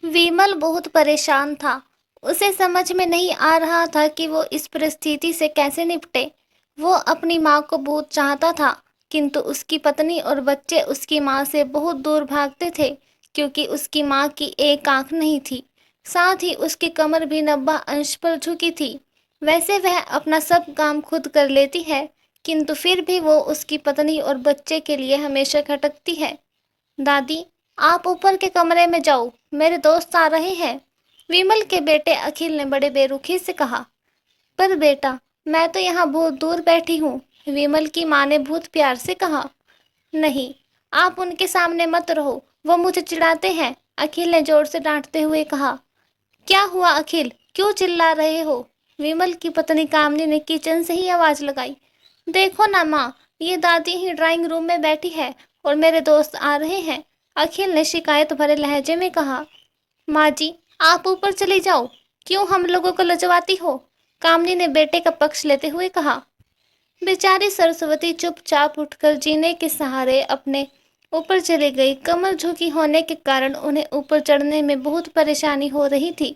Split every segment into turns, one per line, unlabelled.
विमल बहुत परेशान था। उसे समझ में नहीं आ रहा था कि वो इस परिस्थिति से कैसे निपटे। वो अपनी माँ को बहुत चाहता था, किंतु उसकी पत्नी और बच्चे उसकी माँ से बहुत दूर भागते थे, क्योंकि उसकी माँ की एक आंख नहीं थी। साथ ही उसकी कमर भी 90 अंश पर झुकी थी। वैसे वह अपना सब काम खुद कर लेती है, किंतु फिर भी वो उसकी पत्नी और बच्चे के लिए हमेशा खटकती है। दादी, आप ऊपर के कमरे में जाओ, मेरे दोस्त आ रहे हैं। विमल के बेटे अखिल ने बड़े बेरुखी से कहा। पर बेटा, मैं तो यहाँ बहुत दूर बैठी हूँ, विमल की माँ ने बहुत प्यार से कहा। नहीं, आप उनके सामने मत रहो, वो मुझे चिढ़ाते हैं, अखिल ने जोर से डांटते हुए कहा। क्या हुआ अखिल, क्यों चिल्ला रहे हो? विमल की पत्नी कामनी ने किचन से ही आवाज लगाई। देखो ना माँ, ये दादी ही ड्राइंग रूम में बैठी है और मेरे दोस्त आ रहे हैं, अखिल ने शिकायत भरे लहजे में कहा। माँ जी, आप ऊपर चली जाओ, क्यों हम लोगों को लजवाती हो? कामनी ने बेटे का पक्ष लेते हुए कहा। बेचारी सरस्वती चुपचाप उठकर जीने के सहारे अपने ऊपर चली गई। कमर झुकी होने के कारण उन्हें ऊपर चढ़ने में बहुत परेशानी हो रही थी,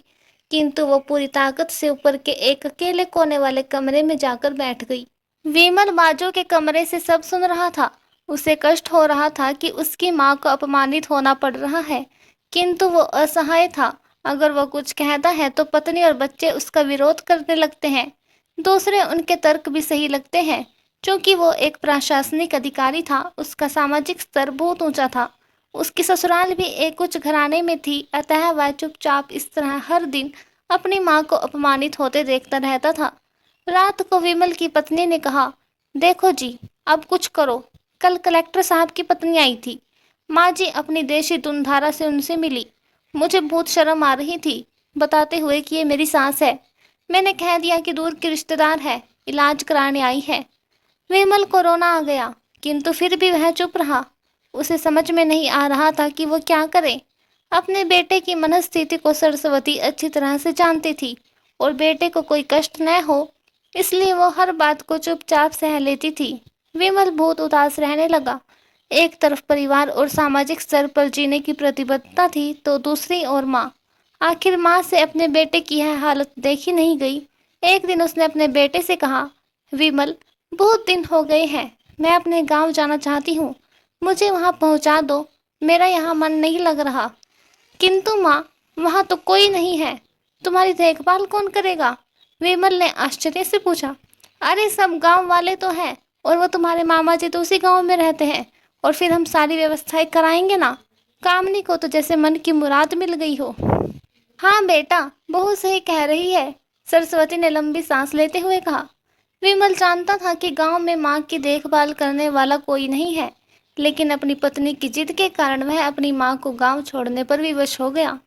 किंतु वो पूरी ताकत से ऊपर के एक अकेले कोने वाले कमरे में जाकर बैठ गई। विमल बाजू के कमरे से सब सुन रहा था। उसे कष्ट हो रहा था कि उसकी माँ को अपमानित होना पड़ रहा है, किंतु वो असहाय था। अगर वो कुछ कहता है तो पत्नी और बच्चे उसका विरोध करने लगते हैं। दूसरे उनके तर्क भी सही लगते हैं। क्योंकि वो एक प्रशासनिक अधिकारी था, उसका सामाजिक स्तर बहुत ऊंचा था। उसकी ससुराल भी एक उच्च घराने में थी, अतः वह चुपचाप इस तरह हर दिन अपनी माँ को अपमानित होते देखता रहता था। रात को विमल की पत्नी ने कहा, देखो जी, अब कुछ करो। कल कलेक्टर साहब की पत्नी आई थी। माँ जी अपनी देशी धुनधारा से उनसे मिली। मुझे बहुत शर्म आ रही थी, बताते हुए कि ये मेरी सास है। मैंने कह दिया कि दूर की रिश्तेदार है, इलाज कराने आई है। विमल को रोना आ गया, किंतु फिर भी वह चुप रहा। उसे समझ में नहीं आ रहा था कि वो क्या करे। अपने बेटे की मनस्थिति को सरस्वती अच्छी तरह से जानती थी, और बेटे को कोई कष्ट न हो, इसलिए वो हर बात को चुपचाप सह लेती थी। विमल बहुत उदास रहने लगा। एक तरफ परिवार और सामाजिक स्तर पर जीने की प्रतिबद्धता थी, तो दूसरी ओर माँ। आखिर माँ से अपने बेटे की यह हालत देखी नहीं गई। एक दिन उसने अपने बेटे से कहा, विमल, बहुत दिन हो गए हैं, मैं अपने गांव जाना चाहती हूँ, मुझे वहां पहुंचा दो, मेरा यहाँ मन नहीं लग रहा। किंतु माँ, वहां तो कोई नहीं है, तुम्हारी देखभाल कौन करेगा? विमल ने आश्चर्य से पूछा। अरे सब गांव वाले तो हैं, और वो तुम्हारे मामा जी तो उसी गांव में रहते हैं, और फिर हम सारी व्यवस्थाएं कराएंगे ना। कामनी को तो जैसे मन की मुराद मिल गई हो। हाँ बेटा, बहुत सही कह रही है, सरस्वती ने लंबी सांस लेते हुए कहा। विमल जानता था कि गांव में माँ की देखभाल करने वाला कोई नहीं है, लेकिन अपनी पत्नी की जिद के कारण वह अपनी माँ को गांव छोड़ने पर विवश हो गया।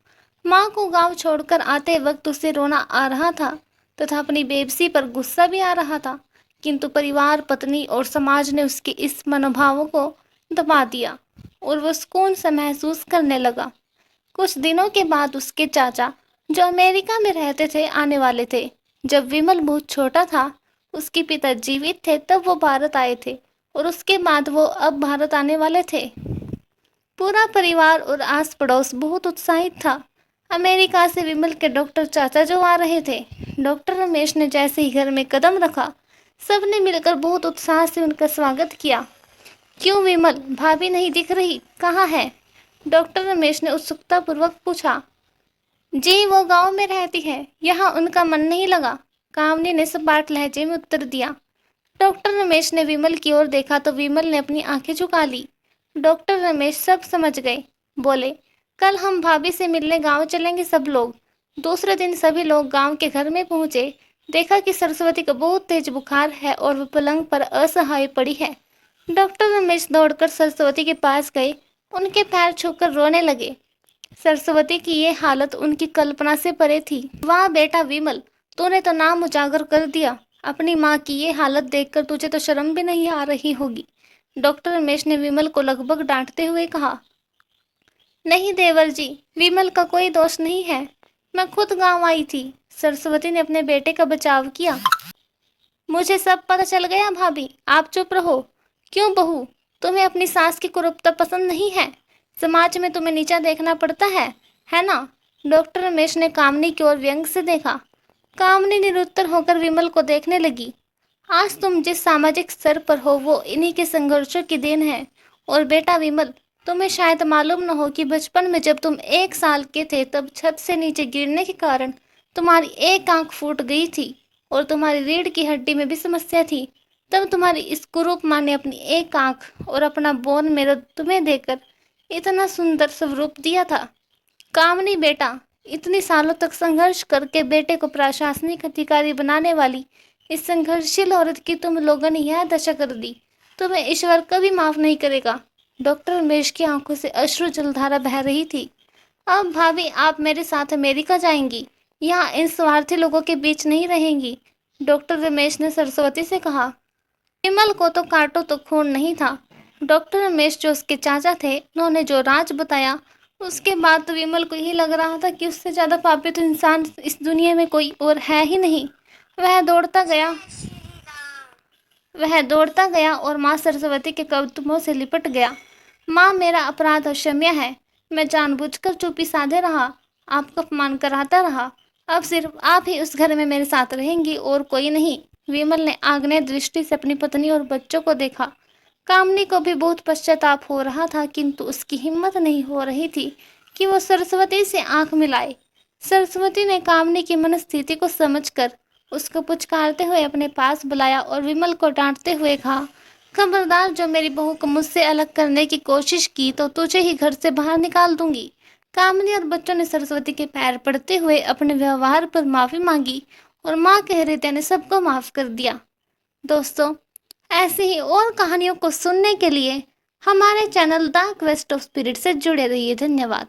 माँ को गांव छोड़कर आते वक्त उसे रोना आ रहा था, तथा अपनी बेबसी पर गुस्सा भी आ रहा था, किंतु परिवार, पत्नी और समाज ने उसके इस मनोभावों को दबा दिया, और वो सुकून सा महसूस करने लगा। कुछ दिनों के बाद उसके चाचा, जो अमेरिका में रहते थे, आने वाले थे। जब विमल बहुत छोटा था, उसके पिता जीवित थे, तब वो भारत आए थे, और उसके बाद वो अब भारत आने वाले थे। पूरा परिवार और आस पड़ोस बहुत उत्साहित था। अमेरिका से विमल के डॉक्टर चाचा जो आ रहे थे। डॉक्टर रमेश ने जैसे ही घर में कदम रखा, सबने मिलकर बहुत उत्साह से उनका स्वागत किया। क्यों विमल, भाभी नहीं दिख रही, कहाँ है? डॉक्टर रमेश ने उत्सुकता पूर्वक पूछा। जी, वो गांव में रहती है, यहाँ उनका मन नहीं लगा, कामनी ने सपाट लहजे में उत्तर दिया। डॉक्टर रमेश ने विमल की ओर देखा तो विमल ने अपनी आंखें झुका ली। डॉक्टर रमेश सब समझ गए। बोले, कल हम भाभी से मिलने गांव चलेंगे सब लोग। दूसरे दिन सभी लोग गांव के घर में पहुंचे। देखा कि सरस्वती को बहुत तेज बुखार है और वह पलंग पर असहाय पड़ी है। डॉक्टर रमेश दौड़कर सरस्वती के पास गए, उनके पैर छूकर रोने लगे। सरस्वती की ये हालत उनकी कल्पना से परे थी। वाह बेटा विमल, तूने तो नाम उजागर कर दिया। अपनी माँ की ये हालत देखकर तुझे तो शर्म भी नहीं आ रही होगी, डॉक्टर रमेश ने विमल को लगभग डांटते हुए कहा। नहीं देवर जी, विमल का कोई दोष नहीं है, मैं खुद गांव आई थी, सरस्वती ने अपने बेटे का बचाव किया। मुझे सब पता चल गया भाभी, आप चुप रहो। क्यों बहू, तुम्हें अपनी सास की कुरूपता पसंद नहीं है? समाज में तुम्हें नीचा देखना पड़ता है ना? डॉक्टर रमेश ने कामनी की ओर व्यंग से देखा। कामनी निरुत्तर होकर विमल को देखने लगी। आज तुम जिस सामाजिक स्तर पर हो वो इन्हीं के संघर्षों की देन है। और बेटा विमल, तुम्हें शायद मालूम न हो कि बचपन में जब तुम 1 साल के थे तब छत से नीचे गिरने के कारण तुम्हारी एक आंख फूट गई थी और तुम्हारी रीढ़ की हड्डी में भी समस्या थी। तब तुम्हारी इस कुरूप माँ ने अपनी एक आंख और अपना बोन मेरो तुम्हें देकर इतना सुंदर स्वरूप दिया था। कामनी बेटा, इतनी सालों तक संघर्ष करके बेटे को प्रशासनिक अधिकारी बनाने वाली इस संघर्षशील औरत की तुम लोगों ने यह दशा कर दी। तुम्हें ईश्वर कभी माफ नहीं करेगा। डॉक्टर रमेश की आंखों से अश्रु जलधारा बह रही थी। अब भाभी, आप मेरे साथ अमेरिका जाएंगी, यहाँ इन स्वार्थी लोगों के बीच नहीं रहेंगी। डॉक्टर रमेश ने सरस्वती से कहा। विमल को तो काटो तो खून नहीं था। डॉक्टर रमेश जो उसके चाचा थे, उन्होंने जो राज बताया उसके बाद तो विमल को यही लग रहा था कि उससे ज़्यादा पापी तो इंसान इस दुनिया में कोई और है ही नहीं। वह दौड़ता गया और माँ सरस्वती के कदमों से लिपट गया। माँ, मेरा अपराध क्षम्य है। मैं जानबूझकर चुप्पी साधे रहा, आपका अपमान कराता रहा। अब सिर्फ आप ही उस घर में मेरे साथ रहेंगी और कोई नहीं। विमल ने आग्नेय दृष्टि से अपनी पत्नी और बच्चों को देखा। कामनी को भी बहुत पश्चाताप हो रहा था, किंतु उसकी हिम्मत नहीं हो रही थी कि वो सरस्वती से आंख मिलाए। सरस्वती ने कामनी की मनस्थिति को समझकर उसको पुचकारते हुए अपने पास बुलाया और विमल को डांटते हुए कहा, खबरदार, जो मेरी बहू को मुझसे अलग करने की कोशिश की तो तुझे ही घर से बाहर निकाल दूंगी। कामनी और बच्चों ने सरस्वती के पैर पड़ते हुए अपने व्यवहार पर माफी मांगी और माँ के हृदय ने सबको माफ कर दिया। दोस्तों, ऐसे ही और कहानियों को सुनने के लिए हमारे channel the quest of spirit से जुड़े रहिए। धन्यवाद।